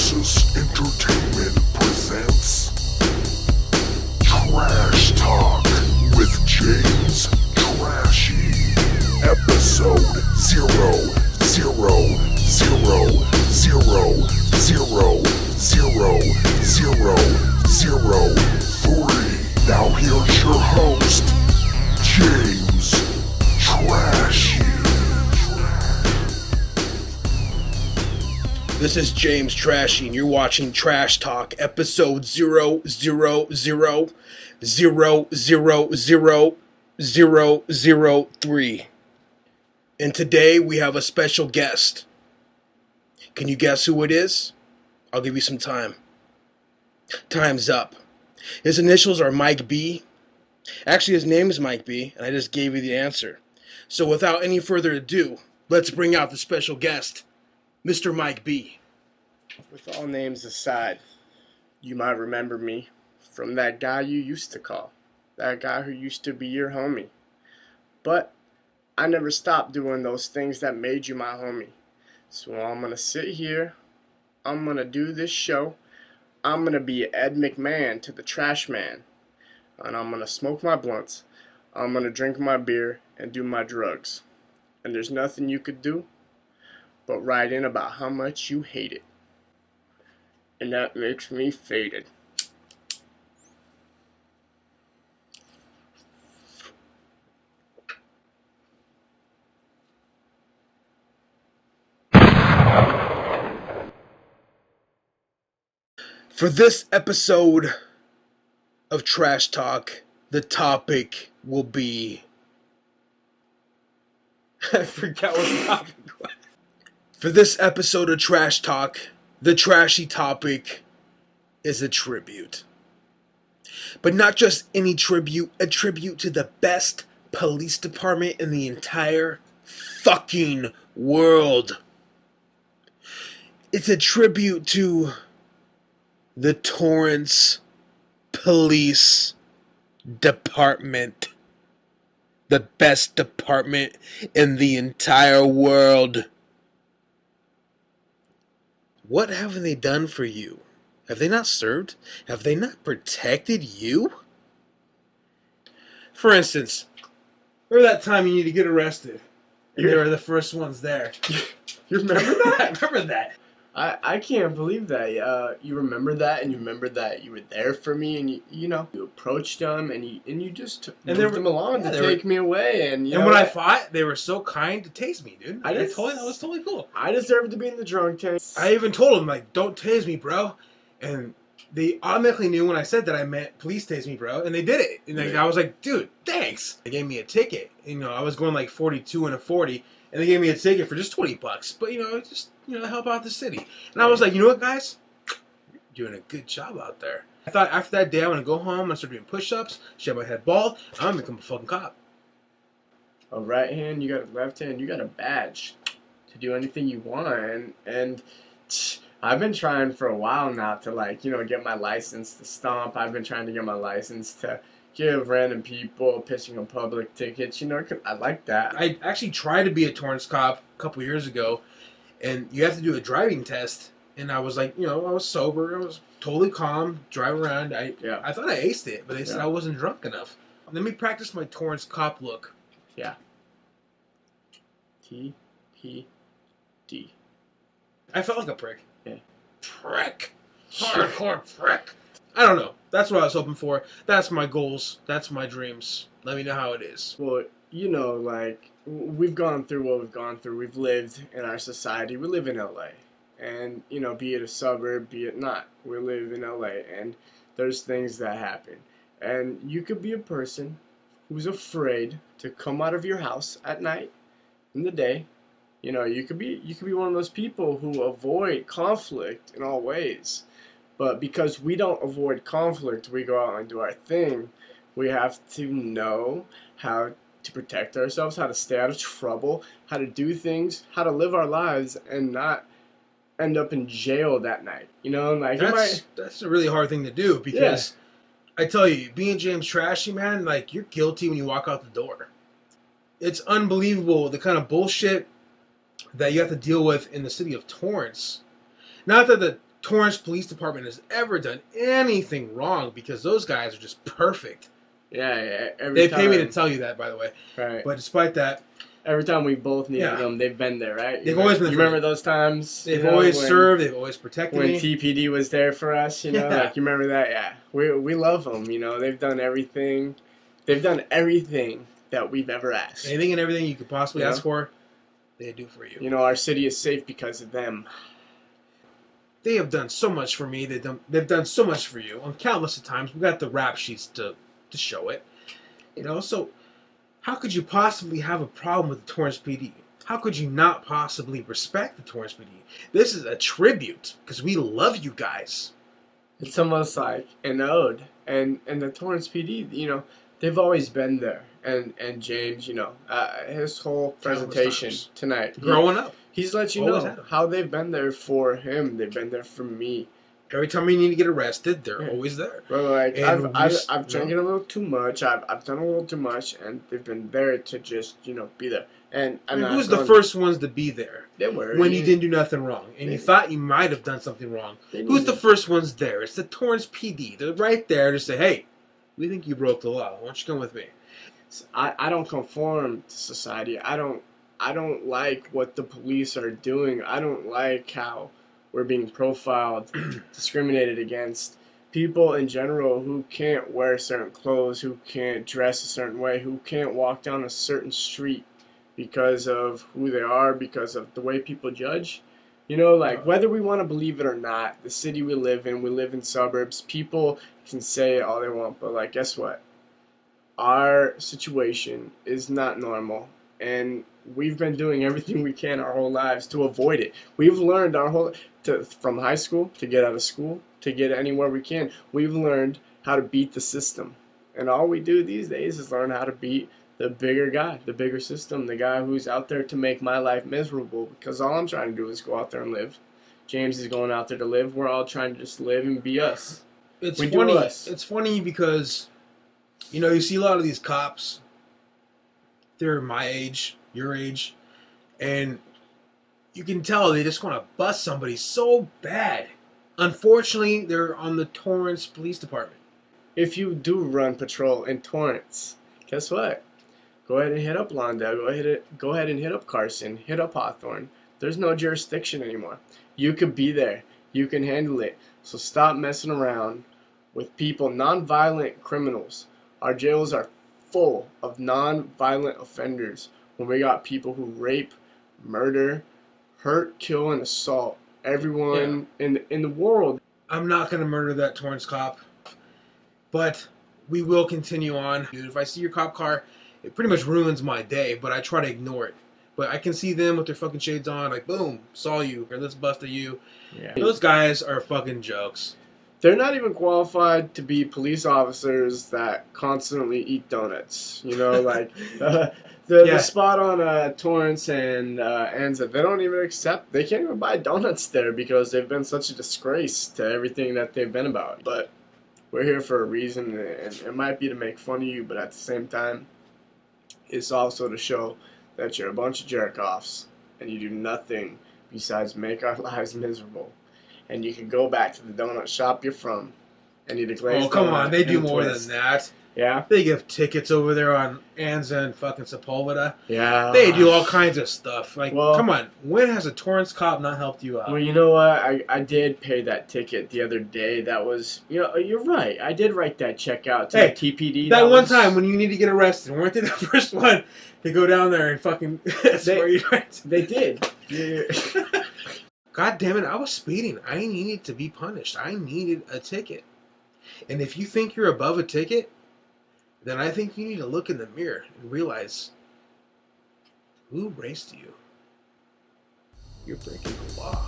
Psychosis Entertainment presents Trash Talk with James Trashy. Episode 000000003. Now here's your host, James Trashy. This is James Trashy, and you're watching Trash Talk, episode 000000003. And today we have a special guest. Can you guess who it is? I'll give you some time. Time's up. His initials are Mike B. Actually, his name is Mike B, and I just gave you the answer. So without any further ado, let's bring out the special guest, Mr. Mike B. With all names aside, you might remember me from that guy you used to call. That guy who used to be your homie. But I never stopped doing those things that made you my homie. So I'm going to sit here. I'm going to do this show. I'm going to be Ed McMahon to the Trash Man. And I'm going to smoke my blunts. I'm going to drink my beer and do my drugs. And there's nothing you could do but write in about how much you hate it. And that makes me faded. For this episode of Trash Talk, the topic will be... I forgot what the topic was. For this episode of Trash Talk, the trashy topic is a tribute. But not just any tribute, a tribute to the best police department in the entire fucking world. It's a tribute to the Torrance Police Department. The best department in the entire world. What haven't they done for you? Have they not served? Have they not protected you? For instance, remember that time you need to get arrested? And they were the first ones there. You remember that? I remember that. I can't believe that. You remember that, and you remember that you were there for me, and you approached them, and you just moved them along to take me away, and when I fought, they were so kind to tase me, dude. That was totally cool. I deserved to be in the drunk tank. I even told them, like, don't tase me, bro, and they automatically knew when I said that I meant please tase me, bro, and they did it. And I was like, dude, thanks. They gave me a ticket. I was going like 42 and a 40. And they gave me a ticket for just $20. But, just help out the city. And I was like, you know what, guys? You're doing a good job out there. I thought after that day, I'm going to go home and start doing push-ups, shave my head bald. I'm going to become a fucking cop. A right hand, you got a left hand, you got a badge to do anything you want. And I've been trying for a while now to, get my license to stomp. I've been trying to get my license to give random people pissing on public tickets, I like that. I actually tried to be a Torrance cop a couple years ago, and you have to do a driving test. And I was like, I was sober, I was totally calm, driving around. I thought I aced it, but they said I wasn't drunk enough. Let me practice my Torrance cop look. Yeah. T-P-D. I felt like a prick. Yeah. Prick. Hardcore prick. I don't know. That's what I was hoping for. That's my goals. That's my dreams. Let me know how it is. Well, we've gone through what we've gone through. We've lived in our society. We live in LA. And, be it a suburb, be it not. We live in LA. And there's things that happen. And you could be a person who's afraid to come out of your house at night, in the day. You could be one of those people who avoid conflict in all ways. But because we don't avoid conflict, we go out and do our thing. We have to know how to protect ourselves, how to stay out of trouble, how to do things, how to live our lives and not end up in jail that night. That's a really hard thing to do because I tell you, being James Trashy, man, you're guilty when you walk out the door. It's unbelievable the kind of bullshit that you have to deal with in the city of Torrance. Not that the Torrance Police Department has ever done anything wrong, because those guys are just perfect. Yeah. They pay me to tell you that, by the way. Right. But despite that, every time we both needed them, they've been there, right? They've always been there. You remember those times? They've always served. They've always protected me. When TPD was there for us, you know, like, you remember that? Yeah. We love them, you know. They've done everything. They've done everything that we've ever asked. Anything and everything you could possibly ask for, they do for you. You know, our city is safe because of them. They have done so much for me. They've done so much for you on countless of times. We've got the rap sheets to show it. You know, so how could you possibly have a problem with the Torrance PD? How could you not possibly respect the Torrance PD? This is a tribute, because we love you guys. It's almost like an ode. And the Torrance PD, you know, they've always been there. And James, you know, his whole presentation tonight. Growing up. He's let you know how they've been there for him. They've been there for me. Every time we need to get arrested, they're always there. Bro, like, I've drank it a little too much. I've done a little too much, and they've been there to just, you know, be there. And I mean, who's the first ones to be there? They were. When you didn't do nothing wrong, and you thought you might have done something wrong. Who's the first ones there? It's the Torrance PD. They're right there to say, hey, we think you broke the law. Why don't you come with me? I don't conform to society. I don't like what the police are doing. I don't like how we're being profiled, discriminated against. People in general who can't wear certain clothes, who can't dress a certain way, who can't walk down a certain street because of who they are, because of the way people judge. You know, like, whether we want to believe it or not, the city we live in suburbs, people can say all they want, but, like, guess what? Our situation is not normal, and we've been doing everything we can our whole lives to avoid it. We've learned from high school, to get out of school, to get anywhere we can. We've learned how to beat the system, and all we do these days is learn how to beat the bigger guy, the bigger system, the guy who's out there to make my life miserable, because all I'm trying to do is go out there and live. James is going out there to live. We're all trying to just live and be us. It's funny. It's funny because, you know, you see a lot of these cops. They're my age, your age, and you can tell they just want to bust somebody so bad. Unfortunately, they're on the Torrance Police Department. If you do run patrol in Torrance, guess what? Go ahead and hit up Lawndale. Go ahead and hit up Carson. Hit up Hawthorne. There's no jurisdiction anymore. You could be there. You can handle it. So stop messing around with people, non-violent criminals. Our jails are full of non-violent offenders. When we got people who rape, murder, hurt, kill, and assault everyone in the world. I'm not going to murder that Torrance cop, but we will continue on. Dude, if I see your cop car, it pretty much ruins my day, but I try to ignore it. But I can see them with their fucking shades on, like, boom, saw you, or let's bust at you. Yeah. Those guys are fucking jokes. They're not even qualified to be police officers that constantly eat donuts. You know, like, the spot on Torrance and Anza, they don't even accept, they can't even buy donuts there because they've been such a disgrace to everything that they've been about. But we're here for a reason, and it might be to make fun of you, but at the same time, it's also to show that you're a bunch of jerk-offs and you do nothing besides make our lives miserable. And you can go back to the donut shop you're from and eat a glazed donut. Oh, come on. They do more than that. Yeah? They give tickets over there on Anza and fucking Sepulveda. Yeah. They do all kinds of stuff. Like, come on. When has a Torrance cop not helped you out? Well, you know what? I did pay that ticket the other day. That was, you know, you're right. I did write that check out to the TPD. That one time when you need to get arrested, weren't they the first one to go down there and fucking swear you right? They did. Yeah. God damn it, I was speeding. I needed to be punished. I needed a ticket. And if you think you're above a ticket, then I think you need to look in the mirror and realize, who raced you? You're breaking the law.